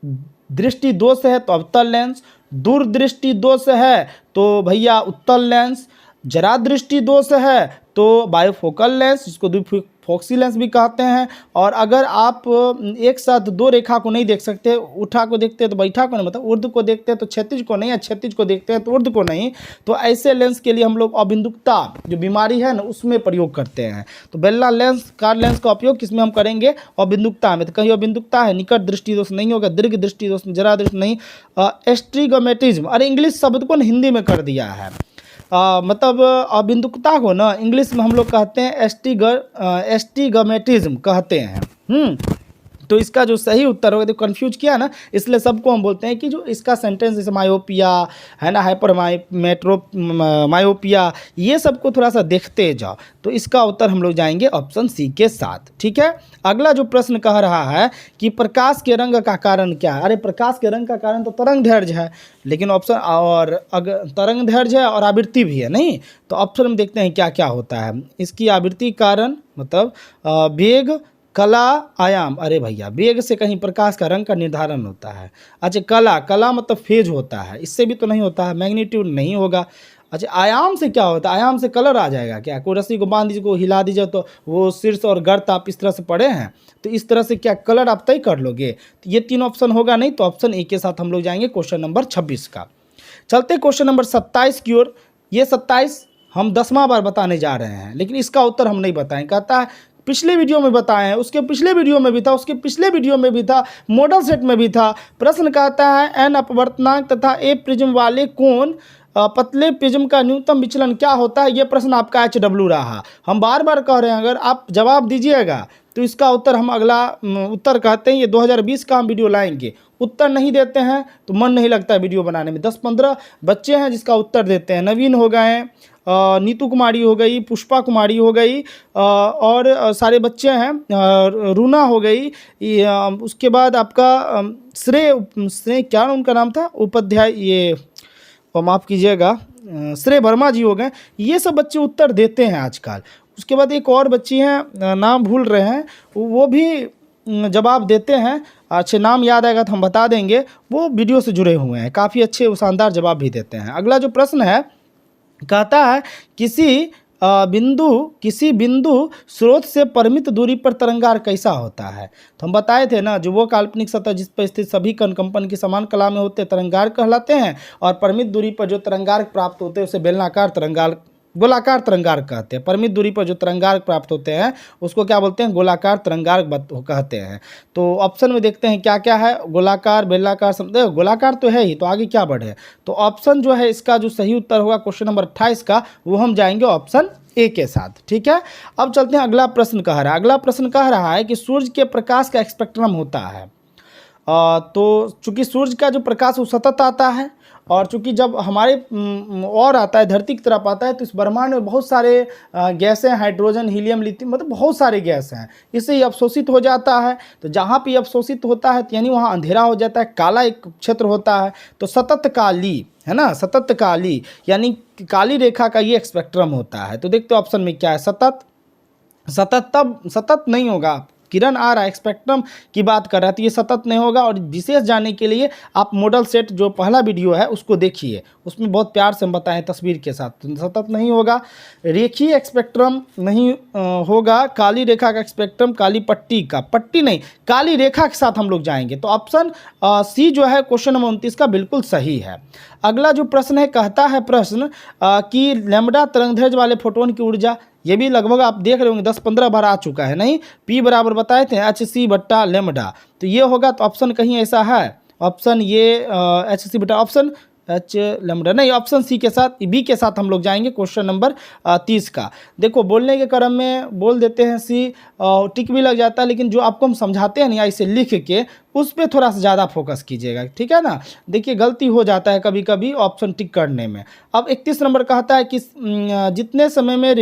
दृष्टि दोष है तो अवतल लेंस, दूर दृष्टि दोष है तो भैया उत्तल लेंस, जरा दृष्टि दोष है तो बायोफोकल लेंस, जिसको द्विफोक्सी लेंस भी कहते हैं। और अगर आप एक साथ दो रेखा को नहीं देख सकते, उठा को देखते हैं तो बैठा को नहीं, मतलब ऊर्ध्व को देखते हैं तो क्षैतिज को नहीं, या क्षैतिज को देखते हैं तो ऊर्ध्व को नहीं, तो ऐसे लेंस के लिए हम लोग अबिंदुकता जो बीमारी है ना उसमें प्रयोग करते हैं। तो बेलनाकार लेंस का उपयोग किसमें हम करेंगे, अबिंदुकता में। तो कहीं अबिंदुकता है, निकट दृष्टि दोष नहीं होगा, दीर्घ दृष्टि दोष, जरा दृष्टि नहीं, एस्ट्रिगमेटिज्म, अरे इंग्लिश शब्द को हिंदी में कर दिया है, मतलब अबिंदुकता को ना इंग्लिश में हम लोग कहते हैं एस्टिगमेटिज्म कहते हैं। तो इसका जो सही उत्तर होगा, तो कंफ्यूज किया ना, इसलिए सबको हम बोलते हैं कि जो इसका सेंटेंस जैसे मायोपिया है ना, हाइपर मेट्रो मायोपिया, ये सबको थोड़ा सा देखते जाओ। तो इसका उत्तर हम लोग जाएंगे ऑप्शन सी के साथ। ठीक है, अगला जो प्रश्न कह रहा है कि प्रकाश के रंग का कारण क्या है। अरे प्रकाश के रंग का कारण तो तरंग दैर्ध्य है, लेकिन ऑप्शन और अगर तरंग दैर्ध्य है और आवृत्ति भी है नहीं, तो ऑप्शन में देखते हैं क्या क्या होता है। इसकी आवृत्ति कारण मतलब वेग, कला, आयाम। अरे भैया वेग से कहीं प्रकाश का रंग का निर्धारण होता है। अच्छा कला मतलब फेज होता है, इससे भी तो नहीं होता है, मैग्नीट्यूड नहीं होगा। अच्छा आयाम से क्या होता है, आयाम से कलर आ जाएगा क्या, कोई रस्सी को बांध दीजिए, को हिला दीजिए तो वो शीर्ष और गर्त आप इस तरह से पढ़े हैं, तो इस तरह से क्या कलर आप तय कर लोगे। तो ये 3 ऑप्शन होगा नहीं, तो ऑप्शन ए के साथ हम लोग जाएंगे क्वेश्चन नंबर 26 का। चलते क्वेश्चन नंबर 27 की ओर। ये 27 हम 10वां बार बताने जा रहे हैं, लेकिन इसका उत्तर हम नहीं बताएं। कहता है पिछले वीडियो में बताए हैं, उसके पिछले वीडियो में भी था, उसके पिछले वीडियो में भी था, मॉडल सेट में भी था। प्रश्न कहता है एन अपवर्तनांक तथा ए प्रिज्म वाले कोण पतले प्रिज्म का न्यूनतम विचलन क्या होता है। यह प्रश्न आपका HW रहा। हम बार बार कह रहे हैं, अगर आप जवाब दीजिएगा तो इसका उत्तर हम अगला उत्तर कहते हैं ये 2020 का हम वीडियो लाएंगे। उत्तर नहीं देते हैं तो मन नहीं लगता है वीडियो बनाने में। 10-15 बच्चे हैं जिसका उत्तर देते हैं। नवीन हो गए हैं, नीतू कुमारी हो गई, पुष्पा कुमारी हो गई, और सारे बच्चे हैं, रूना हो गई, उसके बाद आपका श्रेय क्या उनका नाम था, उपाध्याय, ये माफ़ कीजिएगा, श्रेय वर्मा जी हो गए। ये सब बच्चे उत्तर देते हैं आजकल। उसके बाद एक और बच्ची हैं, नाम भूल रहे हैं, वो भी जवाब देते हैं। अच्छे नाम याद आएगा तो हम बता देंगे। वो वीडियो से जुड़े हुए हैं, काफ़ी अच्छे शानदार जवाब भी देते हैं। अगला जो प्रश्न है कहता है किसी बिंदु स्रोत से परिमित दूरी पर तरंगार कैसा होता है। तो हम बताए थे ना, जो वो काल्पनिक सतह जिस पर स्थित सभी कण कंपन की समान कला में होते हैं तरंगार कहलाते हैं, और परिमित दूरी पर जो तरंगार प्राप्त होते हैं उसे बेलनाकार तरंगार, गोलाकार तरंगार कहते हैं। परिमित दूरी पर जो तरंगार प्राप्त होते हैं उसको क्या बोलते हैं, गोलाकार तरंगार कहते हैं। तो ऑप्शन में देखते हैं क्या क्या है, गोलाकार, बेलनाकार, गोलाकार तो है ही, तो आगे क्या बढ़े। तो ऑप्शन जो है इसका जो सही उत्तर होगा क्वेश्चन नंबर 28 का, वो हम जाएंगे ऑप्शन ए के साथ। ठीक है, अब चलते हैं अगला प्रश्न कह रहा है। अगला प्रश्न कह रहा है कि सूर्य के प्रकाश का स्पेक्ट्रम होता है। तो चूंकि सूर्य का जो प्रकाश वो सतत आता है, और चूंकि जब हमारे और आता है धरती की तरफ आता है, तो इस ब्रह्मांड में बहुत सारे गैसें, हाइड्रोजन, हीलियम, लिथियम, मतलब बहुत सारे गैस हैं, इससे ये अवशोषित हो जाता है। तो जहाँ पे अवशोषित होता है तो यानी वहाँ अंधेरा हो जाता है, काला एक क्षेत्र होता है। तो सतत काली है ना, सतत काली यानी काली रेखा का ये स्पेक्ट्रम होता है। तो देखते हो ऑप्शन में क्या है, सतत नहीं होगा, किरण आ रहा है, स्पेक्ट्रम की बात कर रहा है, तो ये सतत नहीं होगा। और विशेष जानने के लिए आप मॉडल सेट जो पहला वीडियो है उसको देखिए, उसमें बहुत प्यार से हम बताएं तस्वीर के साथ। तो सतत नहीं होगा, रेखीय स्पेक्ट्रम नहीं होगा, काली रेखा का स्पेक्ट्रम, काली पट्टी का, पट्टी नहीं काली रेखा के साथ हम लोग जाएंगे। तो ऑप्शन सी जो है क्वेश्चन नंबर 29 का बिल्कुल सही है। अगला जो प्रश्न है कहता है प्रश्न कि लैम्बडा तरंगदैर्ध्य वाले फोटोन की ऊर्जा, ये भी लगभग आप देख रहे होंगे 10-15 बार आ चुका है नहीं। P बराबर बताए थे hc/λ, तो ये होगा। तो ऑप्शन कहीं ऐसा है, ऑप्शन ये hc/ ऑप्शन h नहीं, ऑप्शन सी के साथ, बी के साथ हम लोग जाएंगे क्वेश्चन नंबर 30 का। देखो बोलने के क्रम में बोल देते हैं सी, टिक भी लग जाता है, लेकिन जो आपको हम समझाते हैं ना इसे लिख के, उस पर थोड़ा सा ज़्यादा फोकस कीजिएगा, ठीक है ना। देखिए गलती हो जाता है कभी कभी ऑप्शन टिक करने में। अब 31 नंबर कहता है कि जितने समय में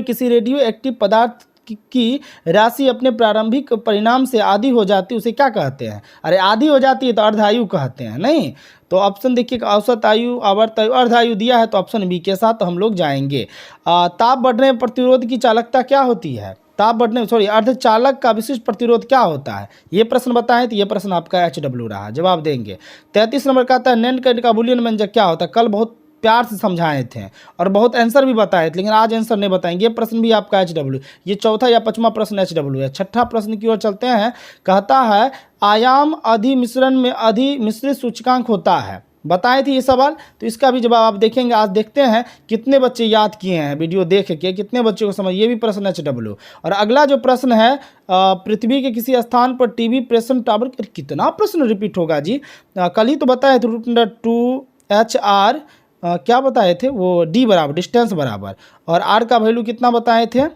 किसी रेडियो एक्टिव पदार्थ की राशि अपने प्रारंभिक परिणाम से आधी हो जाती है उसे क्या कहते हैं। अरे आधी हो जाती है तो अर्धायु कहते हैं नहीं। तो ऑप्शन देखिए, औसत आयु, आवर्त आयु, अर्धायु दिया है, तो ऑप्शन बी के साथ हम लोग जाएंगे। ताप बढ़ने प्रतिरोध की चालकता क्या होती है, अर्धचालक का विशिष्ट प्रतिरोध क्या होता है, ये प्रश्न बताएं। तो ये प्रश्न आपका HW रहा, जवाब देंगे। 33 नंबर कहता है नैनकण का बूलियन व्यंजक क्या होता है। कल बहुत प्यार से समझाए थे और बहुत आंसर भी बताए थे, लेकिन आज आंसर नहीं बताएंगे। ये प्रश्न भी आपका HW, ये चौथा या 5वां प्रश्न HW है। छठा प्रश्न की ओर चलते हैं। कहता है आयाम अधिमिश्रण में अधिमिश्रित सूचकांक होता है, बताए थे ये सवाल। तो इसका भी जवाब आप देखेंगे। आज देखते हैं कितने बच्चे याद किए हैं वीडियो देख के, कितने बच्चों को समझ, ये भी प्रश्न HW। और अगला जो प्रश्न है, पृथ्वी के किसी स्थान पर टीवी प्रेषण टावर, कितना प्रश्न रिपीट होगा जी। कल ही तो बताए थे √2HR क्या बताए थे वो, D बराबर डिस्टेंस बराबर, और R का वैल्यू कितना बताए थे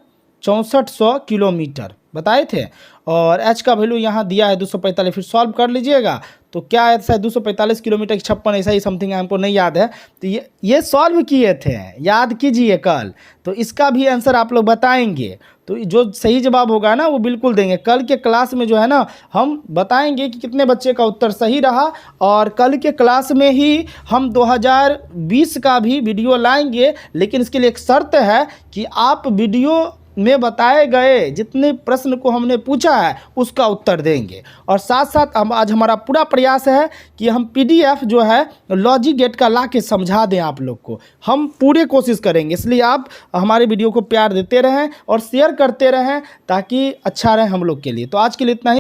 6400 किलोमीटर। बताए थे। और एच का वैल्यू यहाँ दिया है 245, फिर सॉल्व कर लीजिएगा तो क्या है, शायद 245 किलोमीटर 56 ऐसा ही समथिंग है, हमको नहीं याद है। तो ये सॉल्व किए थे, याद कीजिए कल। तो इसका भी आंसर आप लोग बताएंगे, तो जो सही जवाब होगा ना वो बिल्कुल देंगे। कल के क्लास में जो है ना हम बताएंगे कि कितने बच्चे का उत्तर सही रहा, और कल के क्लास में ही हम 2020 का भी वीडियो लाएंगे। लेकिन इसके लिए एक शर्त है कि आप वीडियो में बताए गए जितने प्रश्न को हमने पूछा है उसका उत्तर देंगे। और साथ साथ हम आज हमारा पूरा प्रयास है कि हम PDF जो है लॉजिक गेट का ला के समझा दें आप लोग को, हम पूरे कोशिश करेंगे। इसलिए आप हमारे वीडियो को प्यार देते रहें और शेयर करते रहें ताकि अच्छा रहे हम लोग के लिए। तो आज के लिए इतना ही।